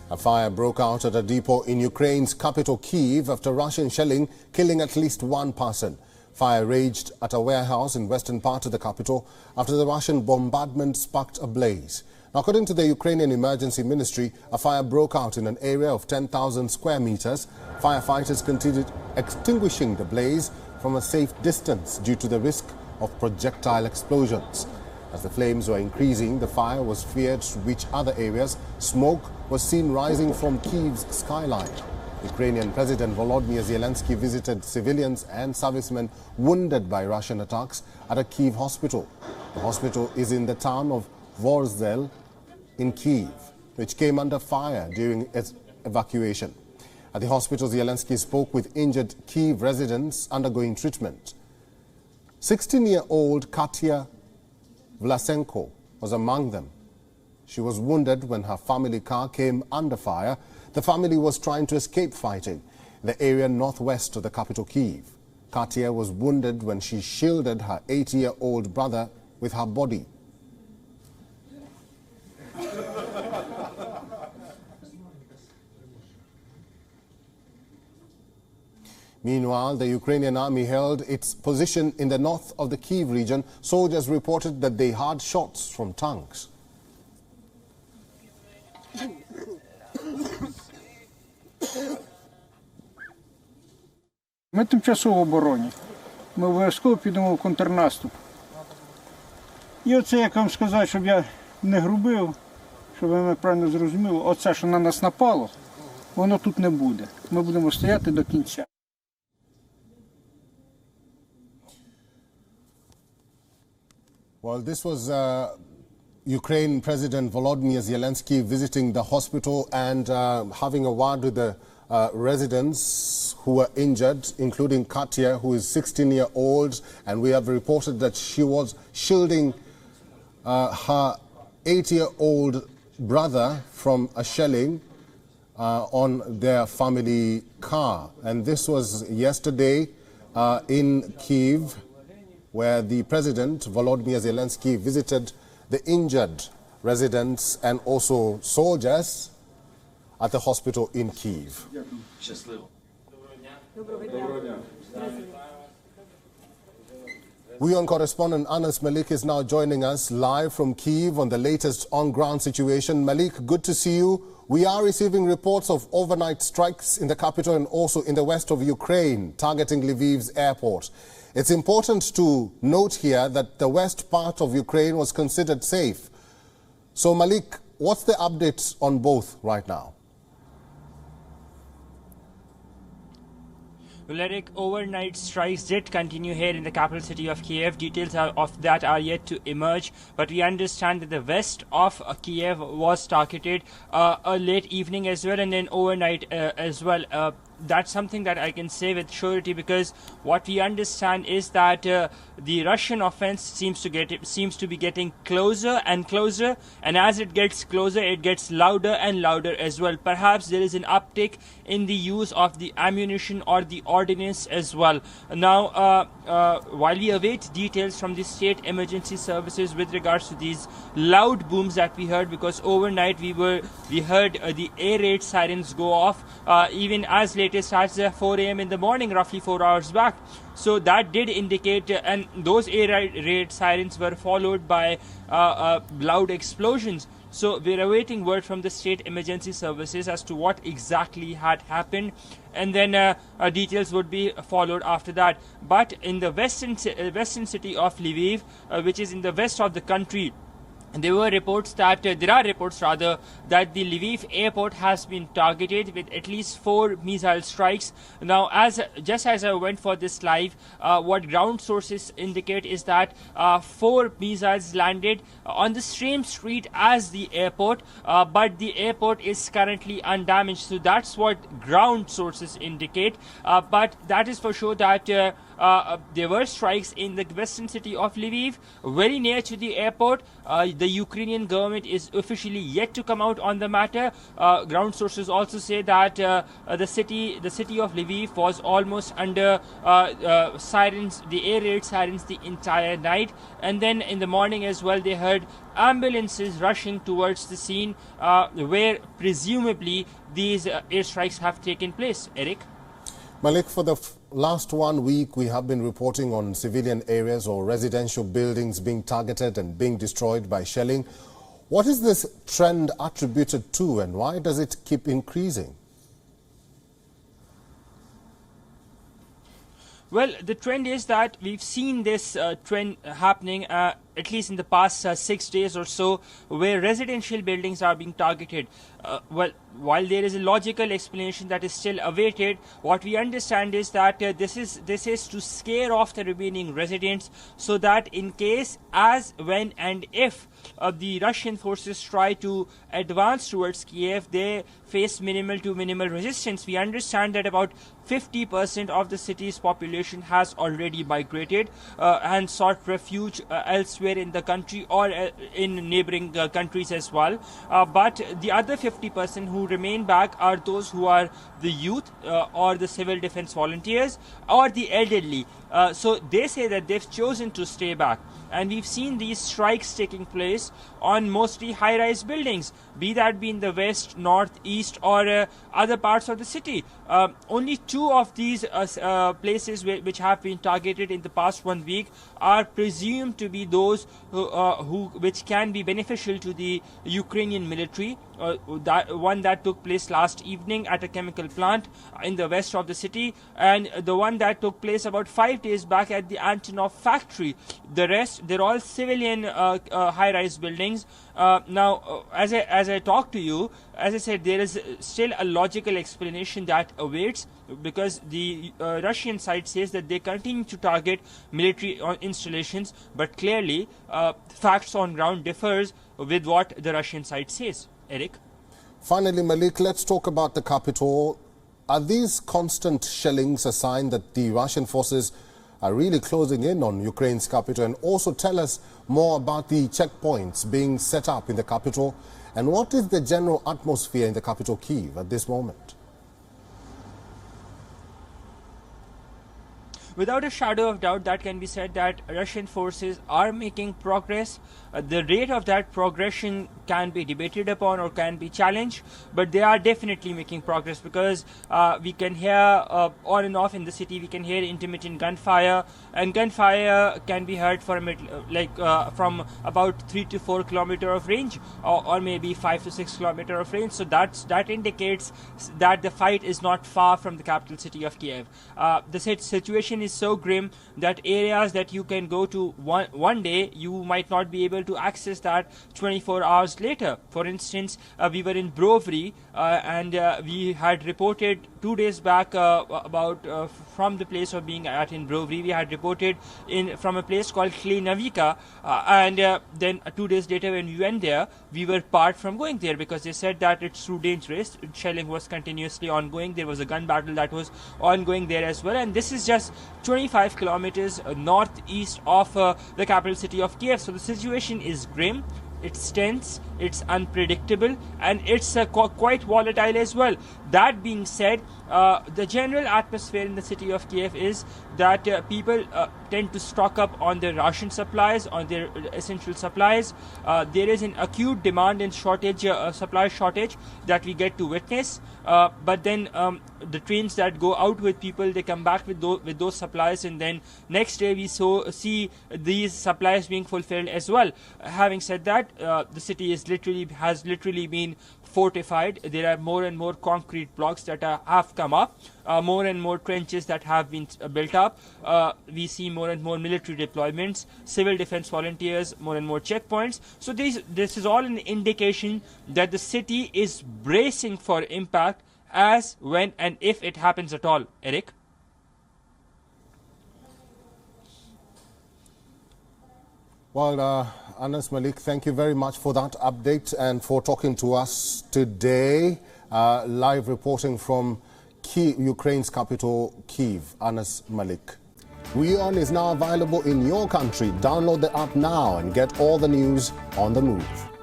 A fire broke out at a depot in Ukraine's capital Kyiv after Russian shelling killing at least one person. Fire raged at a warehouse in western part of the capital after the Russian bombardment sparked a blaze. Now, according to the Ukrainian Emergency Ministry, a fire broke out in an area of 10,000 square meters. Firefighters continued extinguishing the blaze from a safe distance due to the risk of projectile explosions. As the flames were increasing, the fire was feared to reach other areas. Smoke was seen rising from Kyiv's skyline. Ukrainian President Volodymyr Zelensky visited civilians and servicemen wounded by Russian attacks at a Kyiv hospital. The hospital is in the town of Vorzel in Kyiv, which came under fire during its evacuation. At the hospital, Zelensky spoke with injured Kyiv residents undergoing treatment. 16-year-old Katya Vlasenko was among them. She was wounded when her family car came under fire. The family was trying to escape fighting in the area northwest of the capital Kyiv. Katya was wounded when she shielded her 80-year-old brother with her body. Meanwhile, the Ukrainian army held its position in the north of the Kyiv region. Soldiers reported that they heard shots from tanks. Ми тимчасово в обороні. Ми обов'язково підемо в контрнаступ. І оце, як вам сказати, щоб я не грубив, щоб ви мене правильно зрозуміли, оце, що на нас напало, воно тут не буде. Ми будемо стояти до кінця. Well, this was Ukraine President Volodymyr Zelensky visiting the hospital and having a word with the residents who were injured, including Katya, who is 16-year-old, and we have reported that she was shielding her 80-year-old brother from a shelling on their family car. And this was yesterday in Kyiv, where the President, Volodymyr Zelensky, visited the injured residents and also soldiers at the hospital in Kyiv. WION correspondent Anas Malik is now joining us live from Kyiv on the latest on-ground situation. Malik, good to see you. We are receiving reports of overnight strikes in the capital and also in the west of Ukraine, targeting Lviv's airport. It's important to note here that the west part of Ukraine was considered safe. So, Malik, what's the update on both right now? Well, Eric, overnight strikes did continue here in the capital city of Kyiv. Details of that are yet to emerge, but we understand that the west of Kyiv was targeted a late evening as well, and then overnight as well. That's something that I can say with surety, because what we understand is that the Russian offense seems to be getting closer and closer, and as it gets closer, it gets louder and louder as well. Perhaps there is an uptick in the use of the ammunition or the ordnance as well. Now, while we await details from the state emergency services with regards to these loud booms that we heard, because overnight we heard the air raid sirens go off even as late as 4 a.m. in the morning, roughly 4 hours back. So that did indicate, and those air raid sirens were followed by loud explosions. So we're awaiting word from the state emergency services as to what exactly had happened, and then details would be followed after that. But in the western city of Lviv, which is in the west of the country, there are reports that the Lviv airport has been targeted with at least 4 missile strikes. Now, just as I went for this live, what ground sources indicate is that 4 missiles landed on the same street as the airport, but the airport is currently undamaged. So that's what ground sources indicate. But that is for sure that there were strikes in the western city of Lviv, very near to the airport. The Ukrainian government is officially yet to come out on the matter. Ground sources also say that the city of Lviv was almost under sirens, the air raid sirens, the entire night, and then in the morning as well they heard ambulances rushing towards the scene where presumably these airstrikes have taken place. Eric? Malik, for the last 1 week, we have been reporting on civilian areas or residential buildings being targeted and being destroyed by shelling. What is this trend attributed to, and why does it keep increasing? Well, the trend is that we've seen this trend happening at least in the past 6 days or so, where residential buildings are being targeted. Well, while there is a logical explanation that is still awaited, what we understand is that this is to scare off the remaining residents, so that in case, as, when and if the Russian forces try to advance towards Kyiv, they face minimal to minimal resistance. We understand that about 50% of the city's population has already migrated and sought refuge elsewhere in the country or in neighboring countries as well. But the other 50% who remain back are those who are the youth or the civil defense volunteers or the elderly. So they say that they've chosen to stay back. And we've seen these strikes taking place on mostly high-rise buildings, be that in the west, north, east, or other parts of the city. Only 2 of these places which have been targeted in the past 1 week are presumed to be those which can be beneficial to the Ukrainian military. One that took place last evening at a chemical plant in the west of the city, and the one that took place about 5 days back at the Antonov factory. The rest, they're all civilian high-rise buildings. Now, as I talk to you, as I said, there is still a logical explanation that awaits, because the Russian side says that they continue to target military installations, but clearly facts on ground differs with what the Russian side says. Eric? Finally, Malik, let's talk about the capital. Are these constant shellings a sign that the Russian forces are really closing in on Ukraine's capital? And also tell us more about the checkpoints being set up in the capital, and what is the general atmosphere in the capital, Kyiv, at this moment? Without a shadow of doubt, that can be said that Russian forces are making progress. The rate of that progression can be debated upon or can be challenged, but they are definitely making progress, because we can hear on and off in the city, we can hear intermittent gunfire, and gunfire can be heard from from about 3 to 4 kilometers of range, or maybe 5 to 6 kilometers of range. So that indicates that the fight is not far from the capital city of Kyiv. The situation is so grim that areas that you can go to one day, you might not be able to access that 24 hours later. For instance, we were in Brovary and we had reported 2 days back about from the place of being at in Brovary, we had reported from a place called Kyiv, and then 2 days later when we went there, we were barred from going there because they said that it's too dangerous. Shelling was continuously ongoing. There was a gun battle that was ongoing there as well, and this is just 25 kilometers northeast of the capital city of Kyiv. So the situation is grim, it's tense, it's unpredictable, and it's quite volatile as well. That being said, the general atmosphere in the city of Kyiv is that people tend to stock up on their ration supplies, on their essential supplies. There is an acute demand and supply shortage that we get to witness. But then the trains that go out with people, they come back with those supplies, and then next day we see these supplies being fulfilled as well. Having said that, the city has literally been fortified. There are more and more concrete blocks that have come up, more and more trenches that have been built up. We see more and more military deployments, civil defense volunteers, more and more checkpoints. So this is all an indication that the city is bracing for impact as, when and if it happens at all. Eric? Well, Anas, Malik, thank you very much for that update and for talking to us today. Live reporting from Ukraine's capital, Kyiv. Anas, Malik. WION is now available in your country. Download the app now and get all the news on the move.